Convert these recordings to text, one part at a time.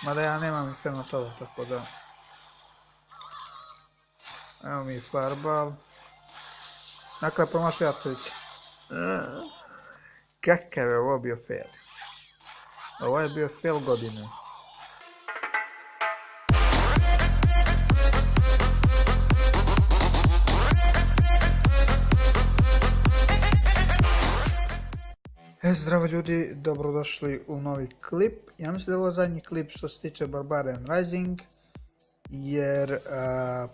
Mada ja nemam Inferno Tower, tako da... Evo mi Farbal. Dakle, promašao Jarčević. Kakav je ovo bio fail? Ovo je bio fail godine. Zdravo ljudi, dobrodošli u novi klip. Ja mislim da je ovo zadnji klip što se tiče Barbarian Rising, jer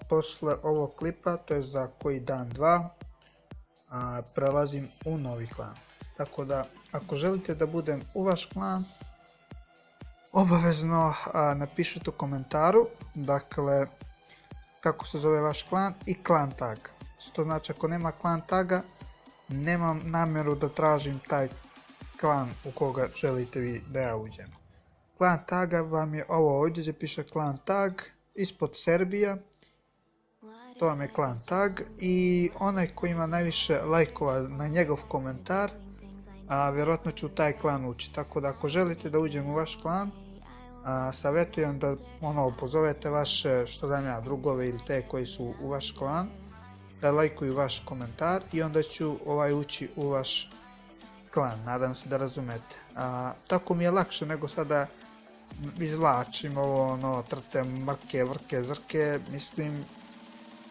posle ovog klipa, to je za koji dan dva, prelazim u novi klan. Tako da, ako želite da budem u vaš klan, obavezno napišite u komentaru, dakle, kako se zove vaš klan i klan tag. Što znači, ako nema klan taga, nemam namjeru da tražim taj klan u koga želite vi da ja uđem. Klan taga vam je ovo ovdje gdje piše klan tag, ispod Serbija, to vam je klan tag i onaj koji ima najviše lajkova na njegov komentar, vjerojatno ću taj klan ući. Tako da ako želite da uđem u vaš klan, savjetujem da pozovete vaše, što znam ja, drugove ili te koji su u vaš klan, da lajkuju vaš komentar i onda ću ući u vaš klan, nadam se da razumete. Tako mi je lakše nego sada izvlačim ovo, trtem mrke, vrke, zrke, mislim,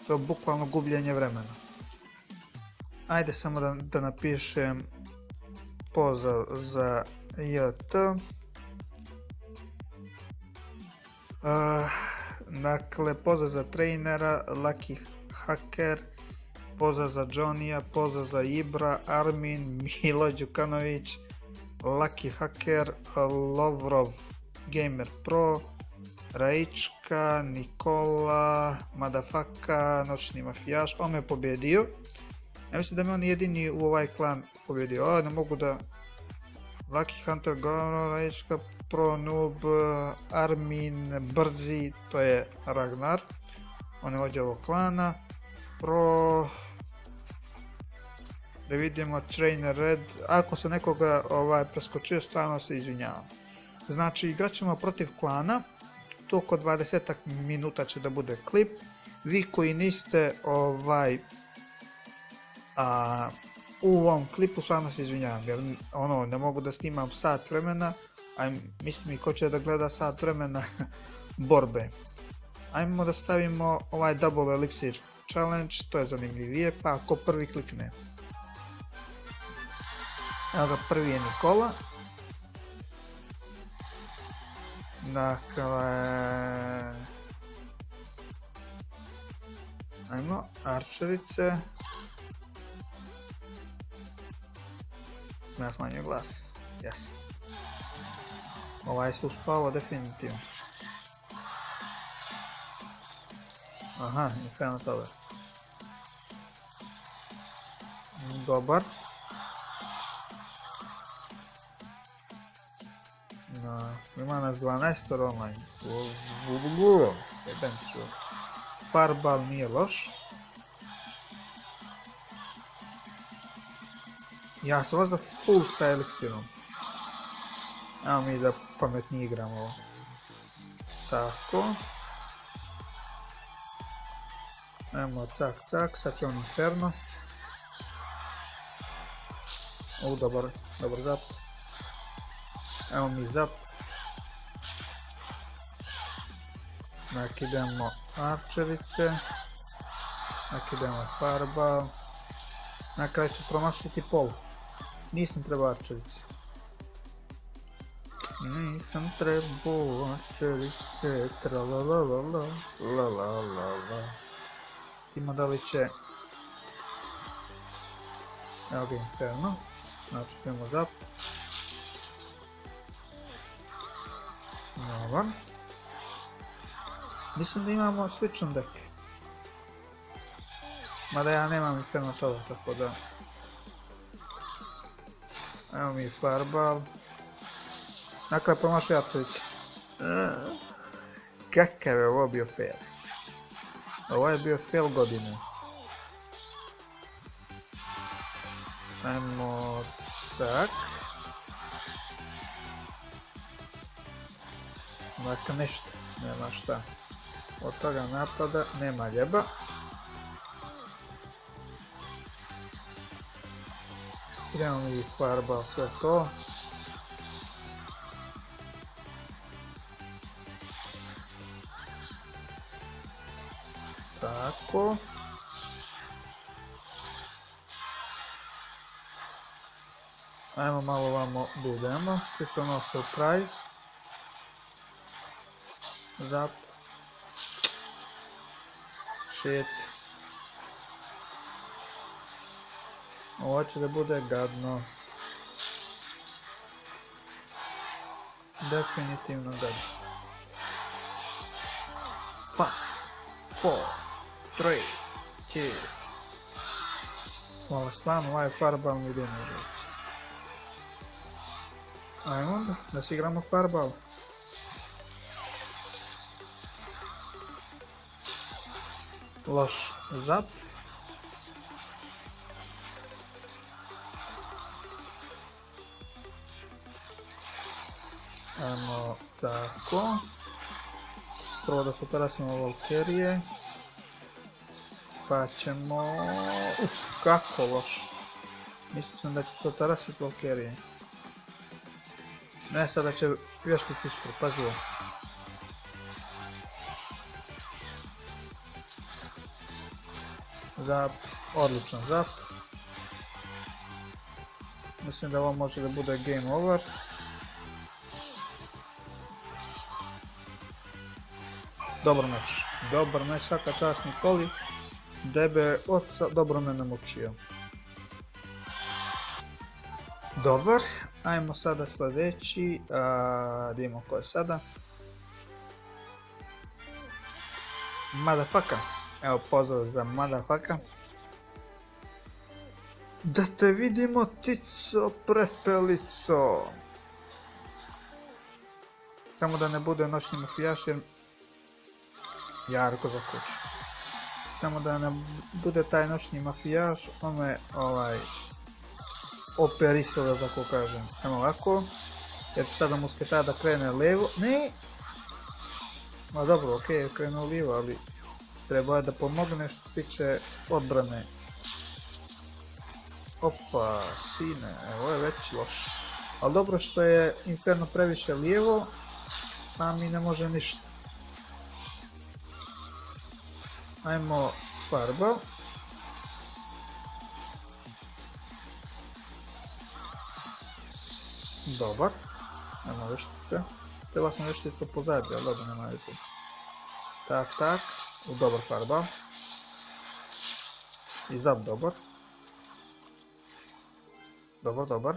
to je bukvalno gubljenje vremena. Ajde samo da napišem pozdrav za JT. Dakle, pozdrav za trenera, Lucky Hacker, pozdrav za Johnny-a, pozdrav za Ibra, Armin, Milo Đukanović, Lucky Hacker, Lovrov Gamer Pro, Raička, Nikola, Madafaka, Noćni mafijaš. On me pobjedio. Ja mislim da me on jedini u ovaj klan pobjedio. Ne mogu da... Lucky Hunter, Goro, Raička, Pro, Noob, Armin, Brzi, to je Ragnar. On je ovdje ovog klana. Pro... Da vidimo, Trainer Red. Ako se nekoga preskočio, stvarno se izvinjavam. Znači, igrat ćemo protiv klana. To oko 20 minuta će da bude klip. Vi koji niste u ovom klipu, stvarno se izvinjavam, jer ne mogu da snimam sat vremena, a mislim i ko će da gleda sat vremena borbe. Ajmo da stavimo ovaj Double Elixir Challenge, to je zanimljivije, pa ako prvi klikne. Evo ga, prvi je Nikola. Dakle... Ajmo, arčerice. Sam ja smanjio glas. Yes. Ovaj se uspavao definitivno. Aha, Inferno Tower. Dobar. Ima nas 12 online. Farbal nije loš. Ja sam vas da full sa eliksirom. Evo mi da pametnije igramo ovo. Tako. Evo cak cak, sad će on Inferno. Dobar zap. Evo mi zap. Nakidemo arčerice. Nakidemo Farbal. Na kraju ću promašiti pol. Nisam trebao arčerice. Nisam trebao arčerice. Tralalalala. Timo da li će... Evo ga Inferno. Znači idemo zap. Dobar. Mislim da imamo sličan deck. Mada ja nemam Inferno Tower, tako da... Evo mi Farbal. Dakle, promašao Jarčević. Kakav je ovo bio fail? Ovo je bio fail godine. Ajmo cak. Dakle, ništa, nema šta. Od toga napada nema ljeba. Idemo mi fireball sve to. Tako. Ajmo malo vamo da idemo, čisto ono surprise. Zap. Shit. Ovo će da bude gadno. Definitivno gadno. 5, 4, 3, 2. Ovo stvarno ovaj fireball mi ide na živce. Ajmo onda, da si igramo fireball. Loš zap. Ajmo tako. Prvo da se otarasimo Valkerije. Pa ćemo... kako loš. Mislio sam da ću se otarasiti Valkerije. Ne, sada će vještici ispred, pazi ovo. Zap, odličan zap. Mislim da ovo može da bude game over. Dobar meč, svaka čast Nikoli. Debe oca dobro me namučio. Dobar, ajmo sada sljedeći, da imamo ko je sada. Motherfucker, evo pozdrav za motherfucker. Da te vidimo tico prepelico. Samo da ne bude noćni mafijaš jer Jarko za kuću. Samo da ne bude taj noćni mafijaš, on me operisao, da tako kažem. Ajmo ovako, jer ću sada musketar da krene lijevo. Ne! Ma dobro, ok, je krenuo lijevo, ali treba je da pomogne što se tiče odbrane. Opa, sine, ovo je već loš. Ali dobro što je Inferno previše lijevo, pa mi ne može ništa. Ajmo fireball. Dobar. Ajmo veštice. Treba sam vešticu pozadnje, ali dobro, nema veze. Tak. Dobar fireball. I zap dobar. Dobar.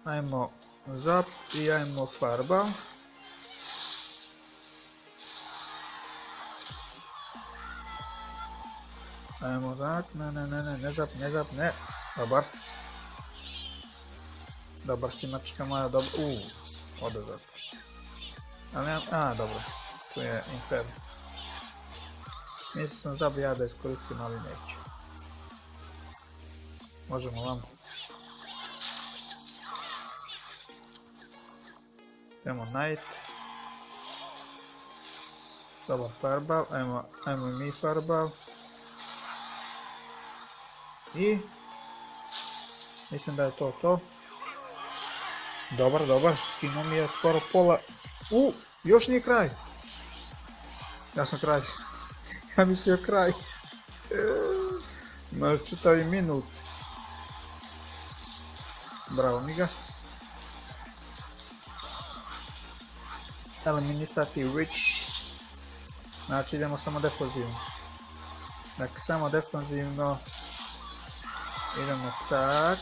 Ajmo zap i ajmo fireball. Ajmo tak, ne zap, ne. Dobar. Dobar si mačka moja, dobro. Ode zap. Ali nemam, dobro. Tu je Inferno. Mislio sam zap ja da iskoristim, ali neću. Možemo vam. Idemo Knight. Dobar fireball, ajmo mi fireball. I mislim da je to. Dobar, skinuo mi je skoro pola. Još nije kraj. Ja sam kraj. Ja mislio kraj. Ima još čitavi minut. Bravo mi ga. Eliminisati Witch. Znači idemo samo defenzivno. Dakle, samo defenzivno. Idemo tak.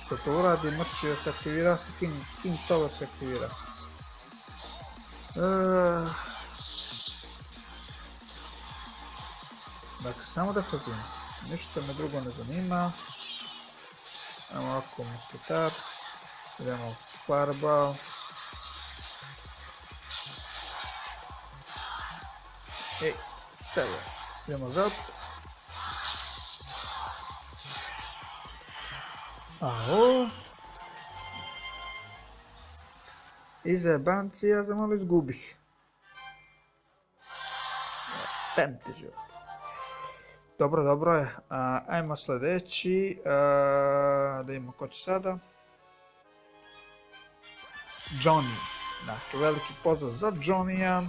Što to uradi, mrčio se aktivira se, King Tower se aktivira. Dakle, samo defenzivno. Ništa me drugo ne zanima. Ajmo ovako musketar. Idemo fireball. Sada. Idemo zap. Alo. I zajebanci, ja za malo izgubih. Pemti život. Dobro, dobro je. Ajmo sljedeći. Da imamo ko će sada. Johnny. Dakle, veliki pozdrav za Johnny-a.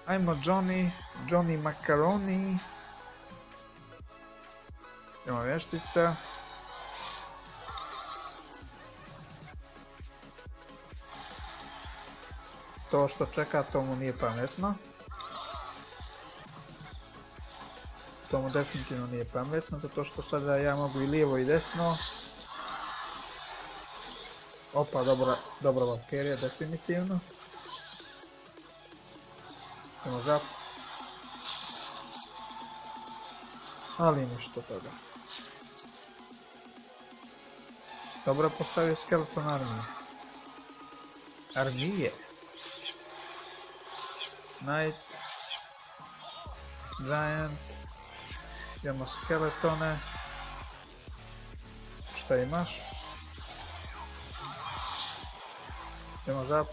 Ajmo Johnny. Johnny Macaroni. Imamo vještica. To što čeka, to mu nije pametno. To mu definitivno nije pametno, zato što sada ja mogu i lijevo i desno. Opa, dobra Valkyria, definitivno. Idemo zap. Ali ništa toga. Dobro postavio skeleton armije. Armije. Knight. Giant. Imamo skeletone. Šta imaš? Idemo zap.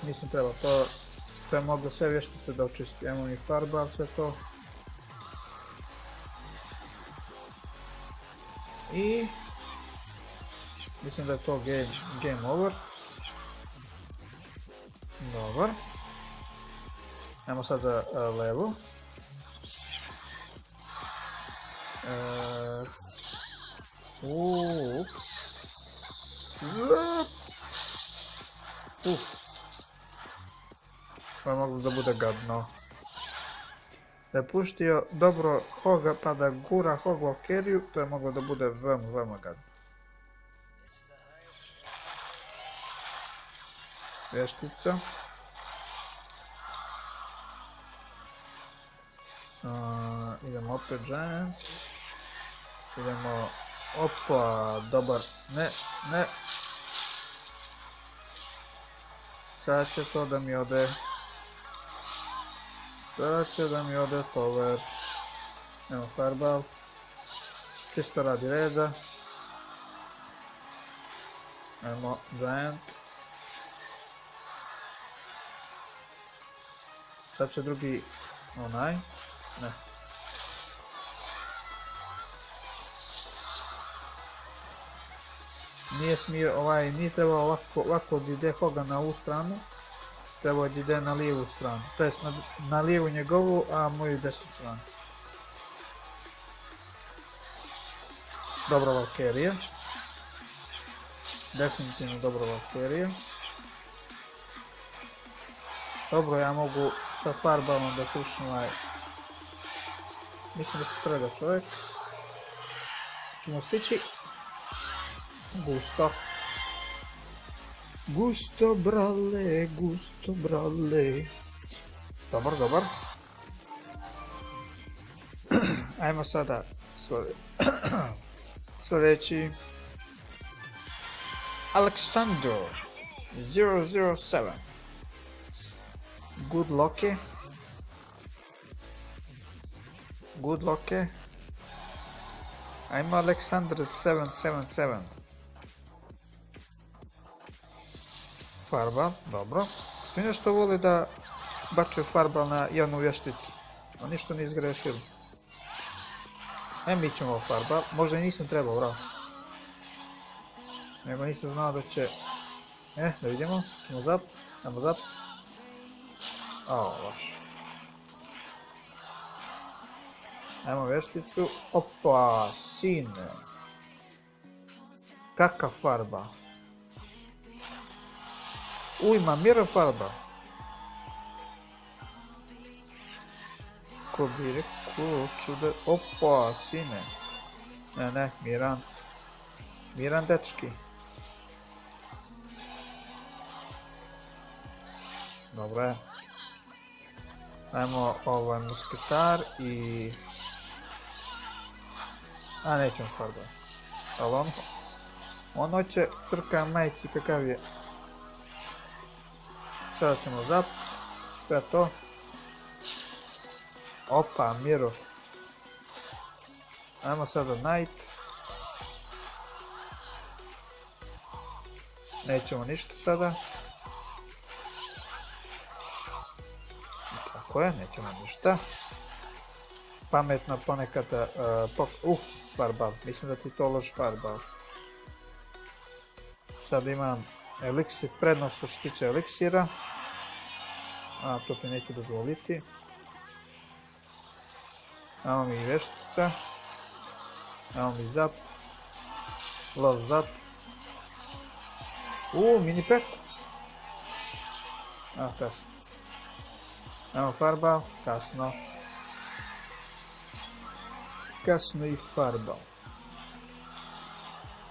Nisam trebao to. To je moglo sve vještice da očisti. Imamo mi farba, sve to. I... mislim da je to game over. Dobar. Ajmo sada level. To je moglo da bude gadno. Da je puštio dobro Hoga pa da gura Hog Valkyriju, to je moglo da bude veoma gadno. Vještica. Idemo opet Giant. Idemo... opa, dobar. Ne. Sad će to da mi ode. Sad će da mi ode power. Evo Fireball. Čisto radi reda. Evo Giant. Sad će drugi onaj. Ne. Nije smio nije trebao ovako da ide Hoga na ovu stranu. Trebao da ide na lijevu stranu. To jest na lijevu njegovu, a moju desnu stranu. Dobra Valkyrija. Definitivno dobra Valkyrija. Dobro, ja mogu sa Fireballom da slušam mislim da se preda čovjek. Ćemo stići. Gusto. Gusto brale. Dobar. Ajmo sada sljedeći. Alexander 007. Good luck. Ajmo Alexander 777. Fireball, dobro. Svi nešto vole da bačaju Fireball na jednu vješticu. A ništa nije izgrešilo. Mi ćemo Fireball. Možda i nisam trebao, bravo. Nego nisam znao da će... da vidimo. Ajmo zap. Loš. Ajmo vješticu. Opa, sine. Kakav Fireball. Ima Mirror Fireball. Ko bi rekao čude... Opa, sine. Ne, Miran dečki. Dobro je. Ajmo musketar i... nećemo Fireball. Ali on hoće trka majci kakav je. Sada ćemo zap. Sve to. Opa, Mirror. Ajmo sada Knight. Nećemo ništa sada. Tako je, nećemo ništa. Pametno ponekad... Farbal, mislim da ti to loš farbal. Sad imam eliksir, prednost što se tiče eliksira. A, to ti neću dozvoliti. Evo mi veštica. Evo mi zap. Love zap. Mini pek. Evo kasno. Evo farbal, kasno. Kasno i farbal.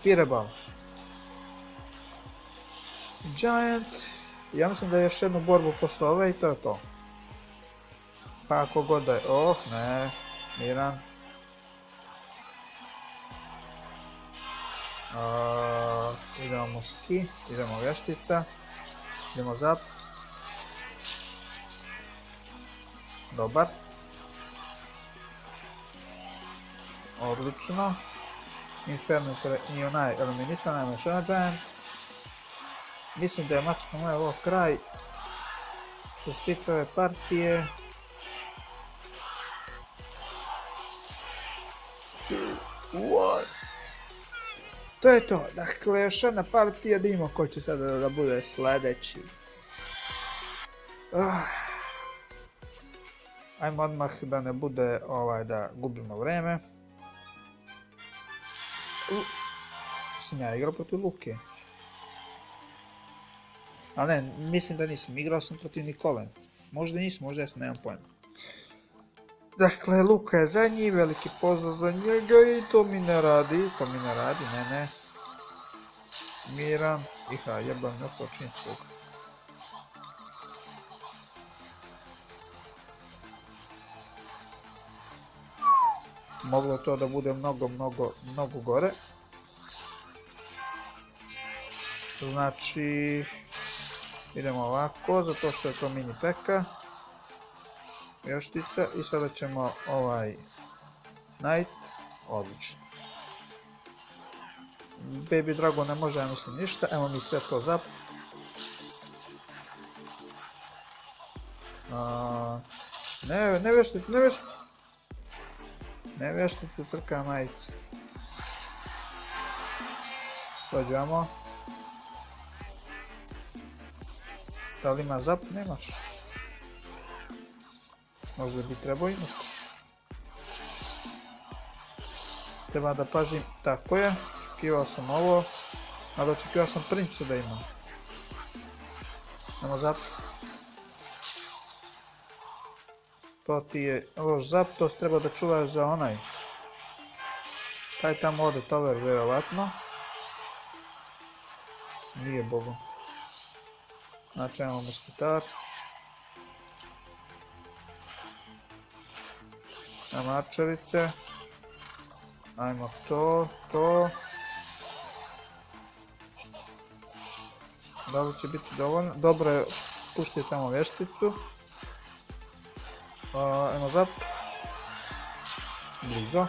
Fireball. Giant. Ja mislim da je još jednu borbu posle ove i to je to. Pa ako god da je... ne. Miran. Idemo muski. Idemo veštica. Idemo zap. Dobar. Odlično. Inferno i onaj eliminisan, najmo još jedan Giant. Mislim da je mačka moja ovo kraj. Što se tiče ove partije. 2, 1. To je to. Dakle, još jedna partija da imamo ko će sada da bude sljedeći. Ajmo odmah da ne bude da gubimo vreme. Sam ja igrao protiv Luke. Ali ne, mislim da nisam, igrao sam protiv Nikole. Možda nisam, možda jesam, nemam pojma. Dakle, Luka je zadnji, veliki pozdrav za njega i to mi ne radi, ne. Miran, jebam na počinskog. Moglo to da bude mnogo gore. Znači, idemo ovako, zato što je to mini peka. Veštica i sada ćemo Knight, odlično. Baby Dragon ne može, ja mislim, ništa, evo mi sve to zap. Ne veštite, ne veštite, trka Knight. Dođemo. Da li ima zap? Nemaš. Možda bi trebao imati. Treba da pazim, tako je, očekivao sam ovo, ali očekivao sam princu da imam. Nemo zap. To ti je loš zap, to se treba da čuvaš za onaj. Taj tamo ode tower, vjerovatno. Nije bogom. Znači imamo muskitar. Mačevice. Ajmo to. Da li će biti dovoljno? Dobro je, pušti samo vešticu. Ajmo zap. Blizo.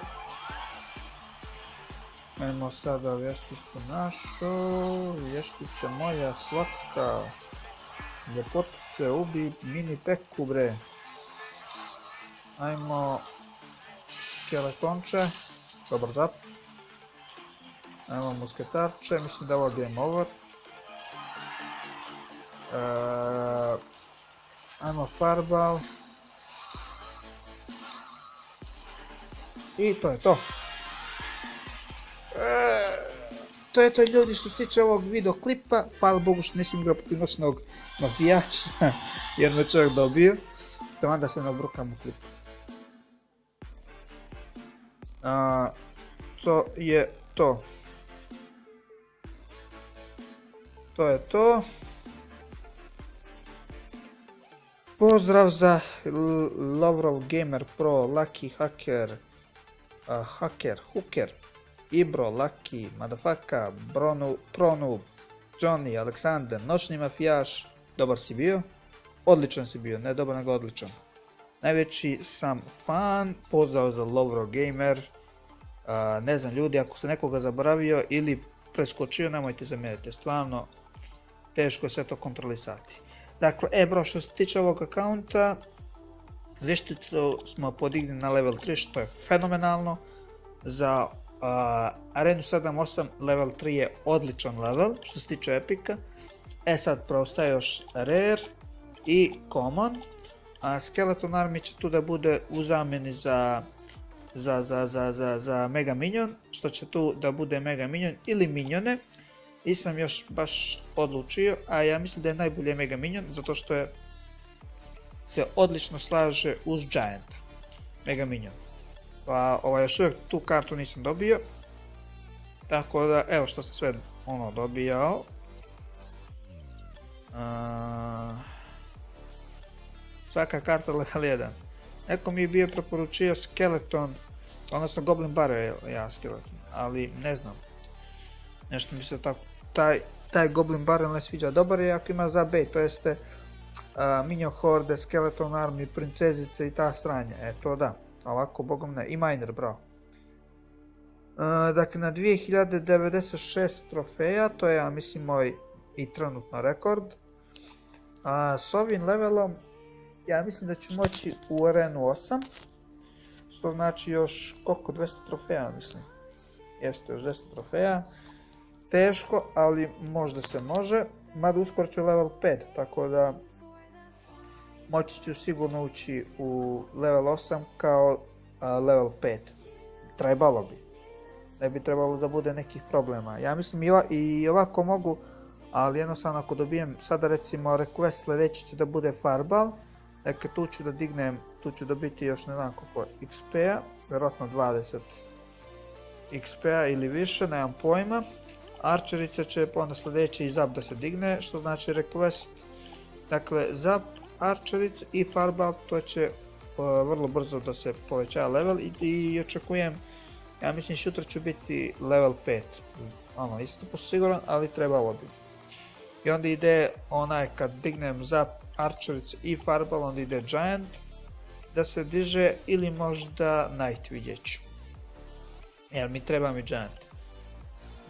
Ajmo sada vešticu našu. Veštica moja slatka. Ljepotice, ubi mini peku bre. Ajmo skeletonče, dobar zap. Ajmo musketarče, mislim da je ovo game over. Ajmo farbal. I to je to. To je to ljudi što se tiče ovog videoklipa. Hvala Bogu što nisam igrao protiv noćnog mafijaša, jer me čovjek dobio. Taman da se ne obrukam u klipu. To je to. To je to. Pozdrav za Lovrov Gamer Pro, Lucky Hacker, Hooker, Ibro, Lucky, Madafaka, Pronoob, Johnny, Aleksandar, Noćni mafijaš, dobar si bio? Odličan si bio, ne dobar nego odličan. Najveći sam fan, pozdrav za Lovrov Gamer. Ne znam ljudi, ako se nekoga zaboravio ili preskočio, nemojte zamijeniti, stvarno teško je sve to kontrolisati. Dakle, bro, što se tiče ovog akaunta, vješticu smo podigli na level 3, što je fenomenalno. Za Arenu 7.8 level 3 je odličan level, što se tiče epika. Sad preostaje još Rare i Common. Skeleton Army će tu da bude u zamjeni za Mega Minion, što će tu da bude Mega Minion ili Minione. Nisam još baš odlučio, a ja mislim da je najbolje Mega Minion, zato što se odlično slaže uz Gianta, Mega Minion. Pa još uvijek tu kartu nisam dobio, tako da evo što sam sve dobijao. Svaka karta level 1. Neko mi je bio preporučio Skeleton, odnosno Goblin Barrel, Skeleton, ali ne znam. Nešto mi se tako, taj Goblin Barrel ne sviđa. Dobar je ako ima za bait, to jeste Minion Horde, Skeleton Army, Princezice i ta sranja, to da. Ovako, bogom ne, i Miner, bravo. Dakle, na 2096 trofeja, to je, ja mislim, moj i trenutno rekord. S ovim levelom, ja mislim da ću moći u Arenu 8. Što znači još, koliko, 200 trofeja, mislim. Jeste, još 200 trofeja. Teško, ali možda se može. Mada uskoro ću level 5, tako da moći ću sigurno ući u level 8 kao level 5. Trebalo bi. Ne bi trebalo da bude nekih problema. Ja mislim i ovako mogu, ali jednostavno ako dobijem, sada recimo request sljedeći će da bude Farbal. Dakle, tu ću da dignem, tu ću dobiti još ne znam koliko XP-a, vjerojatno 20 XP-a ili više, nemam pojma. Archerica će onda sljedeći Zap da se digne, što znači request. Dakle, Zap, Archerica i Farbal, to će vrlo brzo da se poveća level i očekujem, ja mislim sutra ću biti level 5. Nisam to siguran, ali trebalo bi. I onda ide kad dignem Zap, Archerica i Farbal, onda ide Giant da se diže ili možda Knight, vidjet ću. Jer mi treba mi Giant.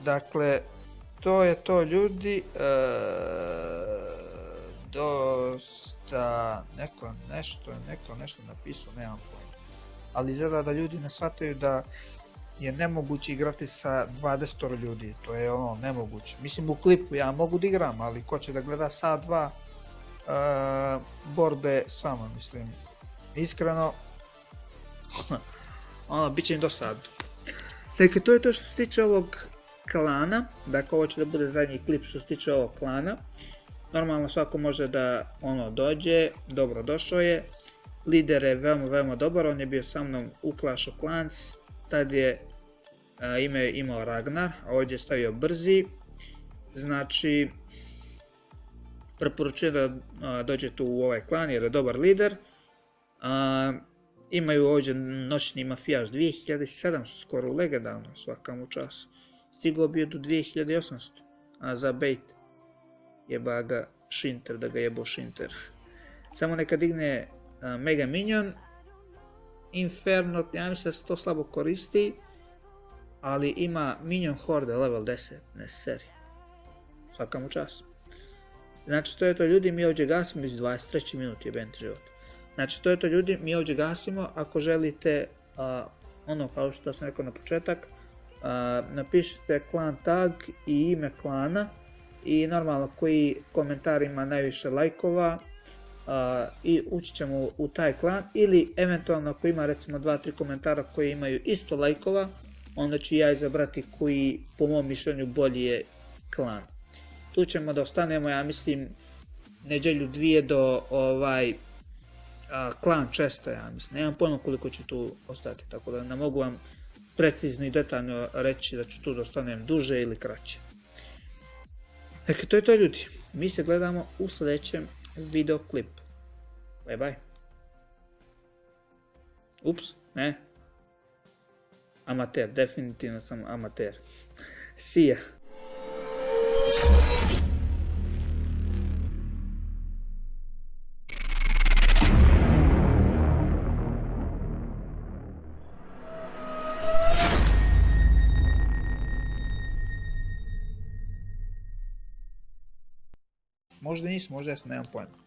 Dakle, to je to ljudi, dosta, neko nešto napisao, nemam pojma. Ali izgleda da ljudi ne shvataju da je nemoguće igrati sa 20 ljudi, to je nemoguće. Mislim u klipu ja mogu da igram, ali ko će da gleda sat dva borbe samo, mislim. Iskreno, bit će im dosadno. Dakle, to je to što se tiče ovog klana, dakle ovo će da bude zadnji klip što se tiče ovog klana. Normalno svako može da dođe, dobro došao je. Lider je veoma dobar, on je bio sa mnom u Clash of Clans, tad je imao Ragnar, a ovdje je stavio brzi. Znači, preporučujem da dođete u ovaj klan jer je dobar lider. Imaju ovdje noćni mafijaš 2700, skoro legendarno, svaka mu čast. Stigao bio do 2800, a za bait jeba ga Shinter, da ga jebo Shinter. Samo neka digne Mega Minion, Inferno, ja mislim da se to slabo koristi, ali ima Minion Horde level 10, ne serije. Svaka mu čast. Znači to je to ljudi, mi ovdje gasimo iz 23. minut jebem ti život. Znači to je to ljudi, mi ovdje gasimo, ako želite, kao što sam rekao na početak, napišite klan tag i ime klana i normalno koji komentar ima najviše lajkova i ući ćemo u taj klan, ili eventualno ako ima recimo 2-3 komentara koji imaju isto lajkova, onda ću ja izabrati koji po mom mišljenju bolji je klan. Tu ćemo da ostanemo, ja mislim, nedjelju dvije do klan česta, ja mislim. Nemam pojma koliko ću tu ostati, tako da ne mogu vam precizno i detaljno reći da ću tu da ostanem duže ili kraće. Dakle, to je to ljudi. Mi se gledamo u sljedećem videoklipu. Bye bye. Ups, ne. Amater, definitivno sam amater. See ya. Možda nisu, možda jesam, nemam pojma.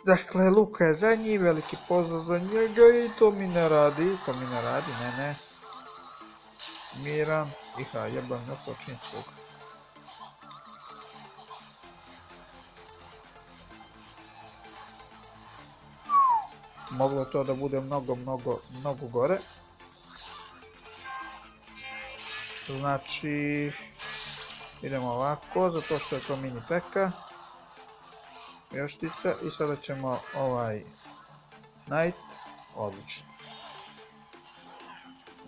Dakle, Luka je zadnji, veliki pozdrav za njega i to mi ne radi, ne. Miran, jebam neko činskog. Moglo to da bude mnogo gore. Znači, idemo ovako, zato što je to mini peka. Vještica i sada ćemo Knight, odlično.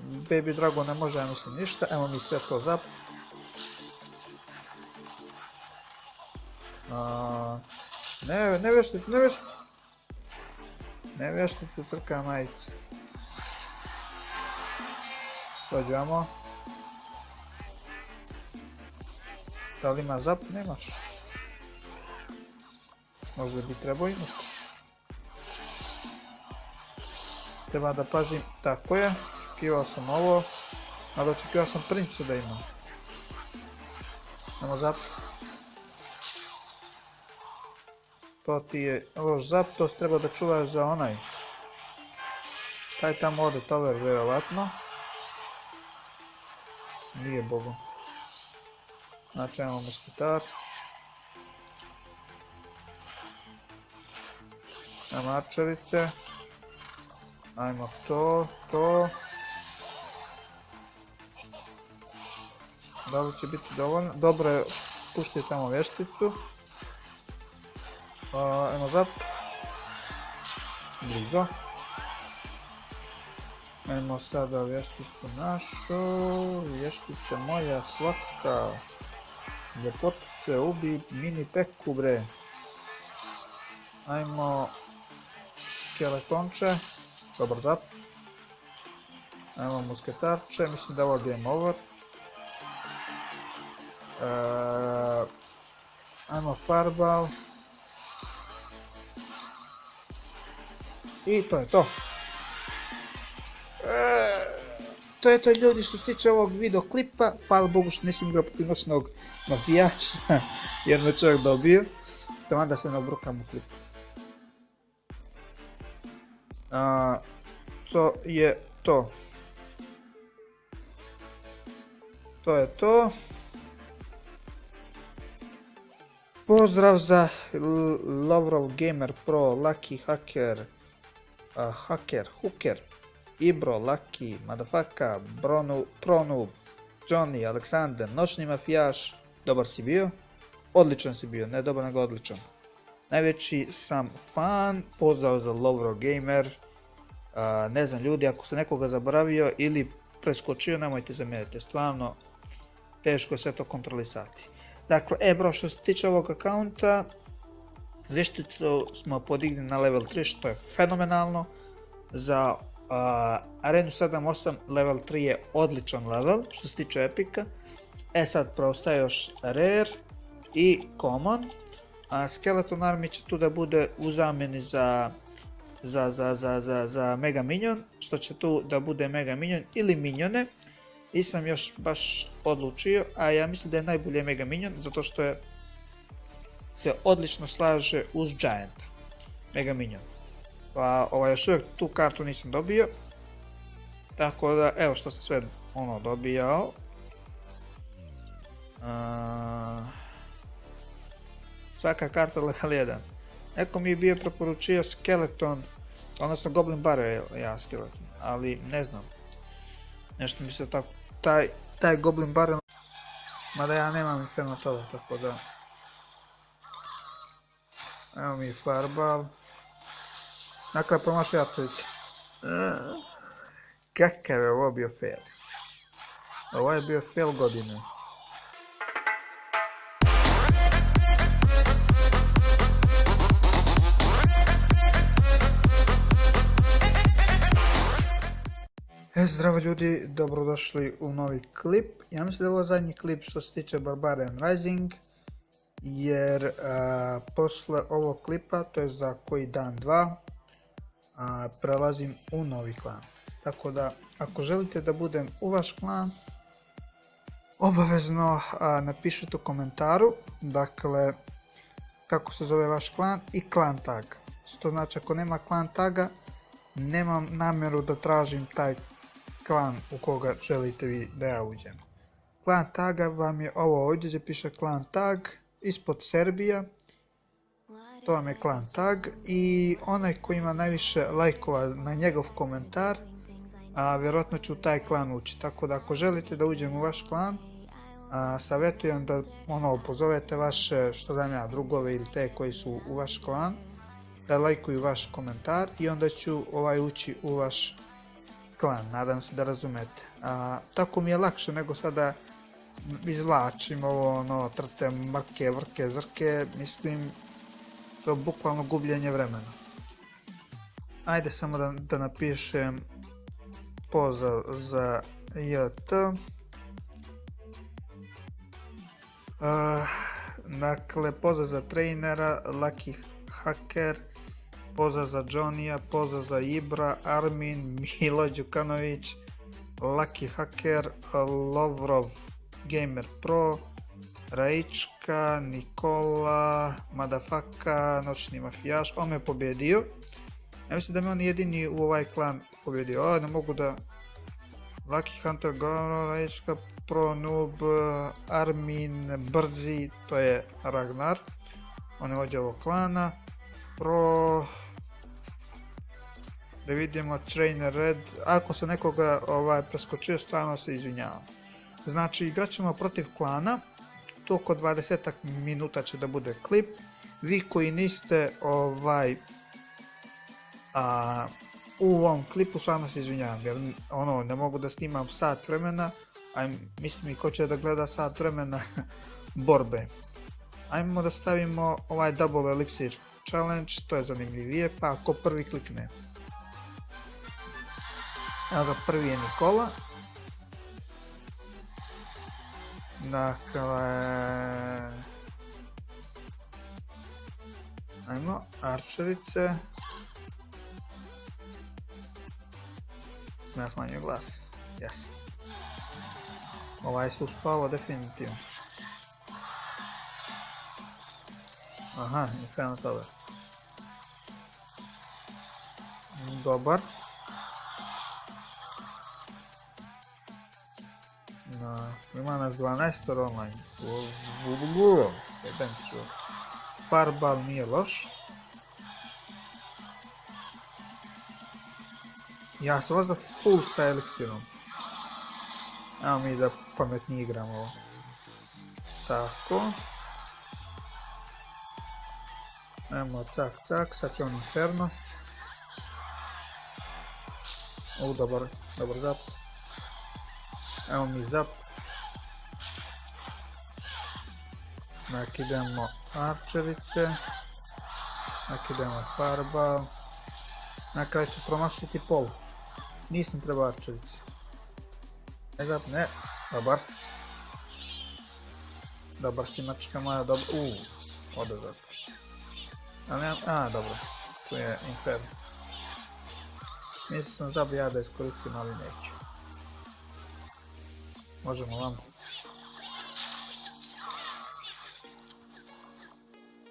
Baby Dragon ne može, ja mislim, ništa, evo mi sve to zap. Ne vještite, trka Knight. Dođemo. Da li ima zap? Nemaš. Možda bi trebao imati. Treba da pazim, tako je, očekivao sam ovo, ali očekivao sam princu da imam. Nemo zap. To ti je loš zap, to se treba da čuvaš za onaj. Taj tamo ode tover, vjerovatno. Nije bogom. Znači imamo muskitar. Ajmo arčerice. Ajmo to. Da li će biti dovoljno? Dobro je, pušti tamo vješticu. Ajmo zap. Blizo. Ajmo sada vješticu našu. Vještica moja slatka. Ljepotice, ubi mini peku bre. Ajmo skeletonče. Dobar zap. Ajmo musketarče, mislim da je ovo game over. Ajmo fireball. I to je to. To je to ljudi što se tiče ovog videoklipa. Hvala Bogu što nisam igrao protiv noćnog mafijaša, jer me čovjek dobio. Taman da se ne obrukam u klipu. To je to. To je to. Pozdrav za Lovrov Gamer Pro, Lucky Hooker, Ibro, Lucky, Madafaka, Pronoob, Johnny, Aleksandar, Noćni mafijaš. Dobar si bio? Odličan si bio, ne dobar nego odličan. Najveći sam fan, pozdrav za Lovrov Gamer. Ne znam ljudi, ako se nekoga zaboravio ili preskočio, nemojte zamjeriti, stvarno teško je sve to kontrolisati. Dakle, bro, što se tiče ovog akaunta, vješticu smo podigli na level 3, što je fenomenalno. Za arenu 7-8 level 3 je odličan level, što se tiče epika. Sad preostaje još rare i common. Skeleton army će tu da bude u zamjeni za mega minion, što će tu da bude mega minion ili minione. Nisam još baš odlučio, a ja mislim da je najbolje mega minion, zato što se odlično slaže uz gianta. Mega minion. Pa još uvijek tu kartu nisam dobio. Tako da, evo što sam sve dobijao. Svaka karta level 1. Neko mi je bio preporučio skeleton, odnosno goblin bare ja skeleton, ali ne znam. Nešto mi se tako, taj goblin bare, mada ja nemam inferno toga, tako da. Evo mi fireball. Dakle, promašao jačevice. Kakav je ovo bio fail. Ovo je bio fail godine. Zdravo ljudi, dobrodošli u novi klip. Ja mislim da je ovo zadnji klip što se tiče Barbarian Rising, jer posle ovog klipa, to je za koji dan dva, prelazim u novi klan. Tako da, ako želite da budem u vaš klan, obavezno napišite u komentaru. Dakle, kako se zove vaš klan i klan tag. To znači ako nema klan taga, nemam namjeru da tražim taj klan u koga želite vi da ja uđem. Klan taga vam je ovo ovdje gdje piše klan tag, ispod Serbija, to vam je klan tag i onaj koji ima najviše lajkova na njegov komentar, vjerojatno ću u taj klan ući. Tako da ako želite da uđem u vaš klan, savjetujem da pozovete vaše, što znam ja, drugove ili te koji su u vaš klan, da lajkuju vaš komentar i onda ću ući u vaš klan. Nadam se da razumete. Tako mi je lakše nego sada izvlačim ovo, trtem, mrke, vrke, zrke, mislim, to je bukvalno gubljenje vremena. Ajde samo da napišem pozdrav za JT. Dakle, pozdrav za trenera, Lucky Hacker, pozdrav za Johnny-a, pozdrav za Ibra, Armin, Milo Đukanović, Lucky Hacker, Lovrov, Gamer Pro, Raička, Nikola, Madafaka, Noćni mafijaš, on me pobjedio. Ja mislim da me on jedini u ovaj klan pobjedio. Ne mogu da... Lucky Hunter, Goro, Raička, Pro, Noob, Armin, Brzi, to je Ragnar. On je ovdje ovog klana. Pro... Da vidimo, Trainer Red. Ako se nekoga preskočio, stvarno se izvinjavam. Znači, igrat ćemo protiv klana. To oko 20 minuta će da bude klip. Vi koji niste u ovom klipu, stvarno se izvinjavam, jer ne mogu da snimam sat vremena, a mislim i ko će da gleda sat vremena borbe. Ajmo da stavimo ovaj Double Elixir Challenge, to je zanimljivije, pa ako prvi klikne. Evo ga, prvi je Nikola. Dakle... Ajmo, arčerice. Ja smanjio glas, jes. Ovaj se uspavao definitivno. Aha, Inferno Tower. Dobar. Ima nas 12 online. Farbal nije loš. Ja sam vas da full sa eliksirom. Evo mi da pametnije igramo ovo. Tako. Evo cak cak, sad će on Inferno. Dobar zap. Evo mi zap. Nakidemo arčerice. Nakidemo Farbal. Na kraju ću promašiti pol. Nisam trebao arčerice. Ne, dobar. Dobar si mačka moja, dobar. Odazak. Dobro. Tu je Inferno. Mislim sam zabija da iskoristim, ali neću. Možemo vam.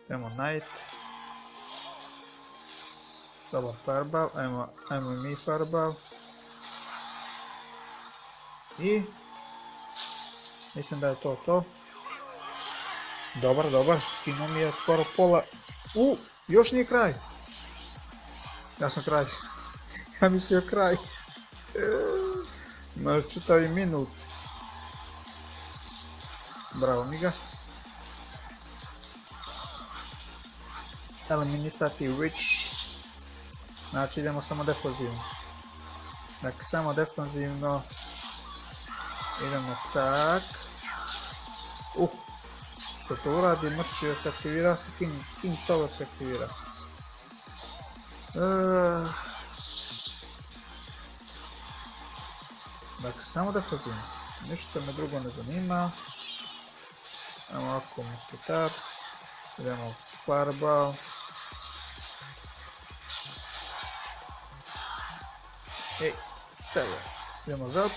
Idemo Knight. Dobar Farbal, ajmo i mi Farbal. I... mislim da je to. Dobar, skinuo mi je skoro pola. Još nije kraj. Ja sam kraj. Ja mislio kraj. Može čitavi minut. Bravo Miga. Eliminisati Witch. Znači idemo samo defanzivno. Dakle, samo defanzivno. Idemo tak. Što to uradi? Mrčio se aktivira se, King Tower se aktivira. Dakle, samo defanzivno. Ništa me drugo ne zanima. Evo ovako musketar. Idemo Farbal. Sada. Idemo zap.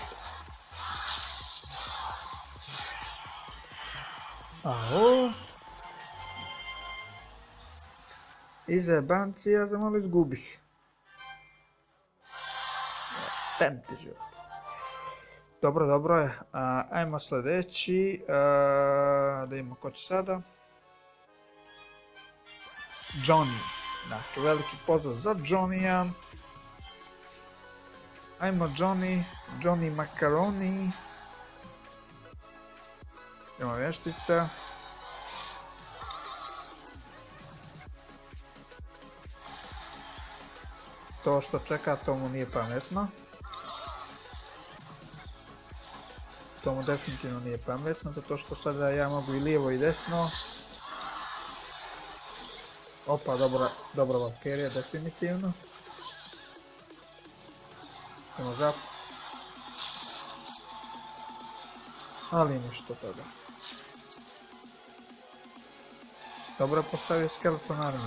I zajebanci, ja za malo izgubih. Pemti život. Dobro je. Ajmo sljedeći. Da imamo ko će sada. Johnny. Dakle, veliki pozdrav za Johnny-a. Ajmo Johnny Macaroni. Imamo vještica. To što čeka, to mu nije pametno. To mu definitivno nije pametno, zato što sada ja mogu i lijevo i desno. Opa, dobra Valkyria, definitivno. Idemo zap. Ali ništa toga. Dobro postavio skeleton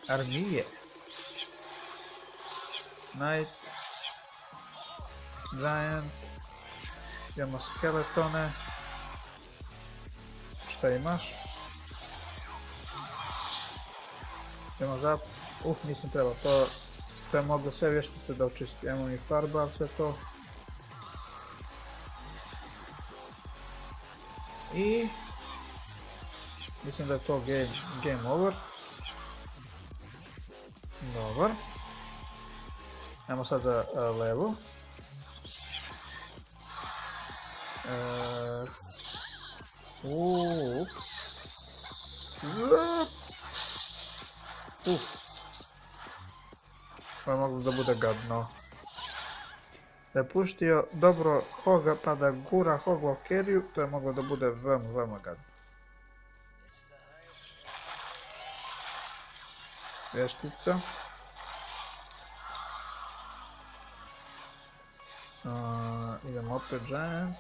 armije. Knight. Giant. Idemo skeletone. Šta imaš? Idemo zap. Nisam trebao to. To je moglo sve vještice da očisti. Idemo mi farba, sve to. I... mislim da je to game over. Dobar. Ajmo sada levo. Ovo je moglo da bude gadno. Da je puštio dobro Hoga pa da gura Hog Valkyriju, to je moglo da bude veoma gadno. Vještica. Idemo opet Giant.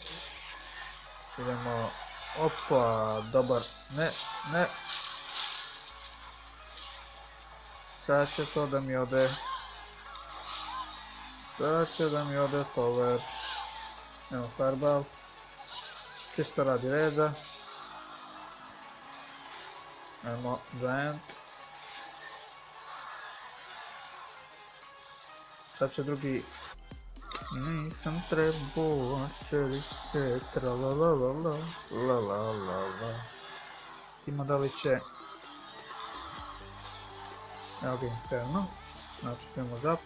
Idemo... opa, dobar. Ne. Sad će to da mi ode. Sad će da mi ode power. Evo Fireball. Čisto radi reda. Ajmo Giant. Sad će drugi... nisam trebao čelice, tralalalala, lalalala. Ima da li će... evo ga Inferno. Znači idemo zap.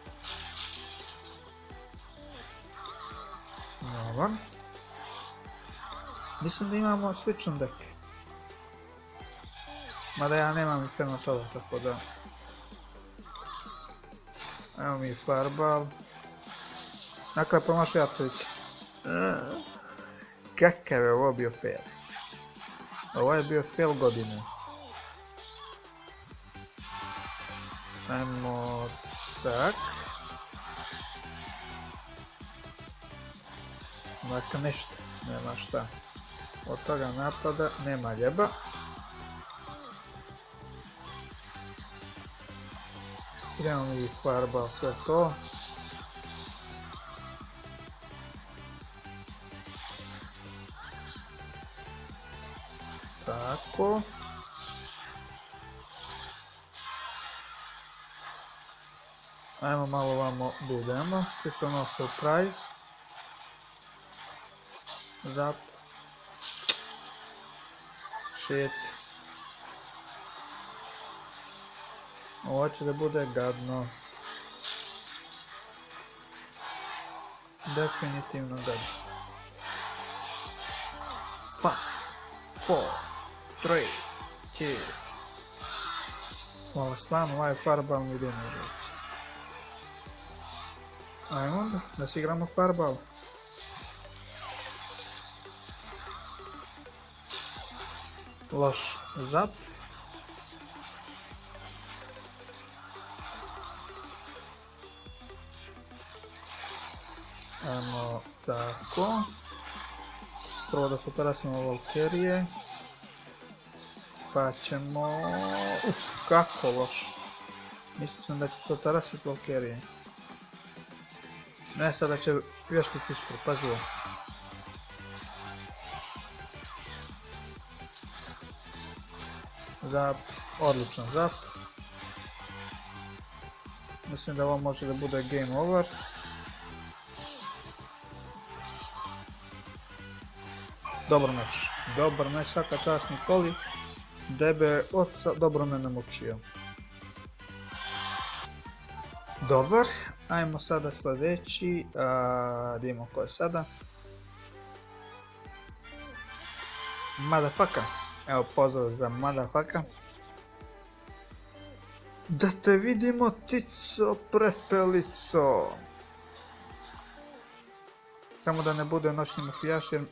Dobar. Mislim da imamo sličan deck. Mada ja nemam Inferno toga, tako da... evo mi Fireball. Nakon je promašao Jatovića. Kakav je ovo bio fail. Ovo je bio fail godine. Ajmo cak. Dakle ništa, nema šta. Od toga napada nema ljeba. Idemo mi Fireball, sve to. Tako. Ajmo malo ovamo da idemo, čisto ono surprise. Zap. Shit. Ovo će da bude gadno. Definitivno gadno. 5, 4, 3, 2. Ovo stvarno ovaj Fireball mi ide na živce. Ajmo onda, da si igramo Fireball. Loš zap. Ajmo tako. Prvo da se otarasimo Valkyrije. Pa ćemo... kako loš. Mislio sam da ću se otarasiti Valkyrije. Ne, sada će vještici ispred, pazi ovo. Zap, odličan zap. Mislim da ovo može da bude game over. Dobar meč, svaka čast Nikoli. Debe oca dobro me namučio. Dobar, ajmo sada sljedeći, da imamo ko je sada. Madafaka, evo pozdrav za Madafaka. Da te vidimo, Tico Prepelico. Samo da ne bude noćni mafijaš jer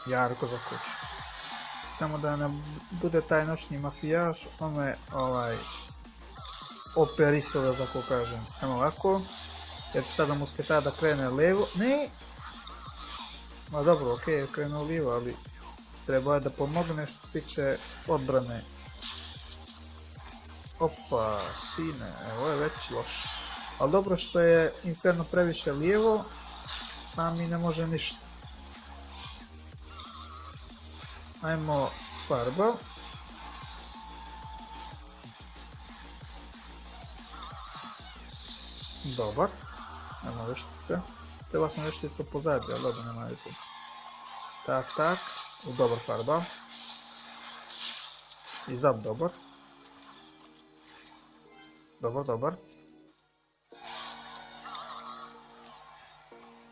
Jarko za kuću. Samo da ne bude taj noćni mafijaš, on me operisao, da tako kažem. Evo ovako, jer ću sada musketada krene levo. Ne! Ma dobro, ok, je krenuo lijevo, ali treba je da pomogne što se tiče odbrane. Opa, sine, ovo je već loš. Ali dobro što je Inferno previše lijevo, pa mi ne može ništa. Ajmo Fireball. Dobar. Ajmo veštice. Treba sam vešticu pozadnje, ali dobro, nema veze. Tak. Dobar Fireball. I zap dobar. Dobar.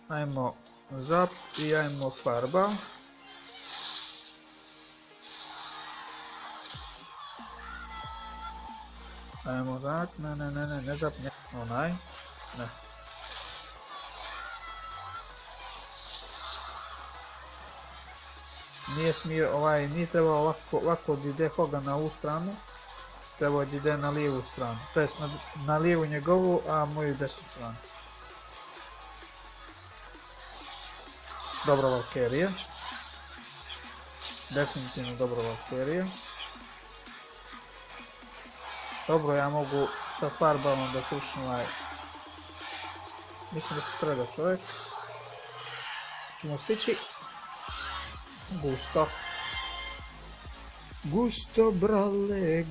Ajmo zap i ajmo Fireball. Ajmo tak, ne zap, ne, onaj, ne. Nije smio, nije trebao ovako da ide Hogan na ovu stranu, trebao da ide na lijevu stranu, to jest na lijevu njegovu, a moju desnu stranu. Dobro Valkyria. Definitivno dobro Valkyria. Dobro, ja mogu sa Fireballom da slušam Mislim da se preda čovjek. Ćemo stići. Gusto brale.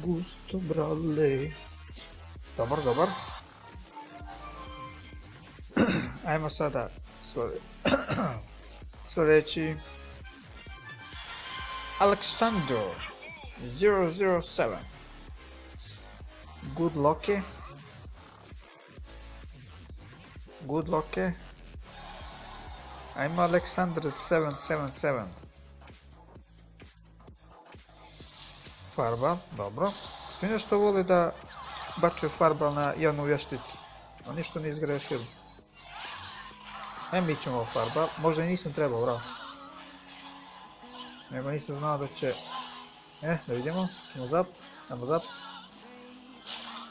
Dobar. Ajmo sada sljedeći. Aleksandar 007. Good Loki. Ajmo Aleksandar 777. Fireball, dobro. Svi nešto vole da bačaju Fireball na javnu vješticu. A ništa ne izgrešili. Mi ćemo Fireball. Možda i nisam trebao, bravo. Nego nisam znao da će... da vidimo. Ćemo zap. Ajmo zap.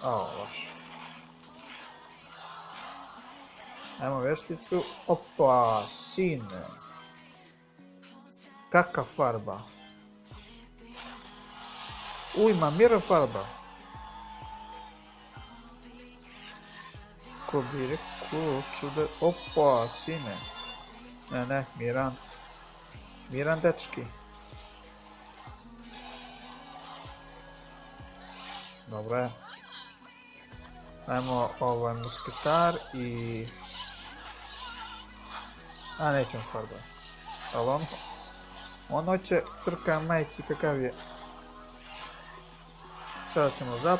Loš. Ajmo vješticu. Opa, sine. Kakav Fireball. Ima Mirror Fireball. Ko bi rekao čude... Opa, sine. Ne, Miran dečki. Dobro je. Ajmo musketar i... nećemo Fireball. Ali on hoće trka majici kakav je. Sada ćemo zap.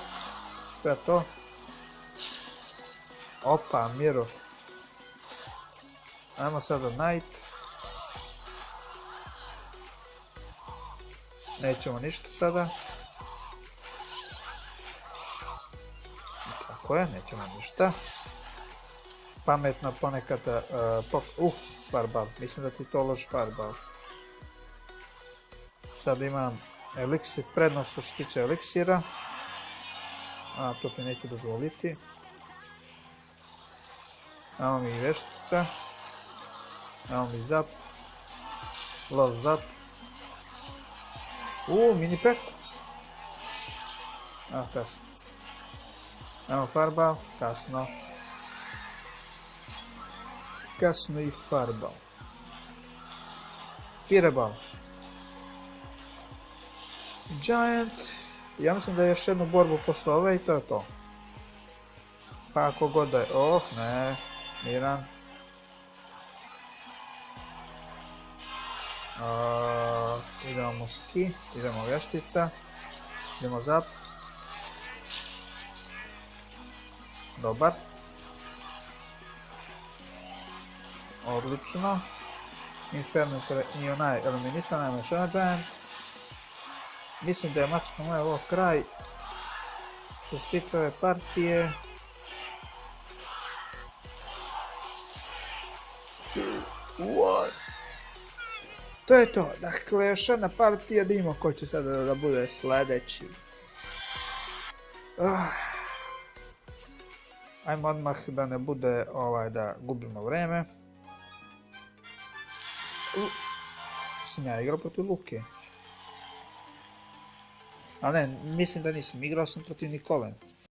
Sve to. Opa, Mirror. Ajmo sada Knight. Nećemo ništa sada. Tako je, nećemo ništa. Pametno ponekad... Fireball. Mislim da ti to loš Fireball. Sad imam eliksir, prednost što se tiče eliksira. To ti neću dozvoliti. Evo mi veštica. Evo mi zap. Lost zap. Mini pack. Kasno. Evo Fireball, kasno. Kasno i Fireball. Fireball. Giant. Ja mislim da je još jednu borbu posle ove i to je to. Pa ako god da je... Oh, ne. Miran. Idemo ski, idemo vještica. Idemo zap. Dobar. Odlično. Inferno i onaj eliminisan, najmo još jedan Giant. Mislim da je mačka moja ovo kraj. Što se tiče ove partije. 2, 1. To je to, dakle još jedna partija, da imamo ko će sada da bude sljedeći. Ajmo odmah da ne bude da gubimo vreme. Sam ja igrao protiv Luke. A ne, mislim da nisam, igrao sam protiv Nikole.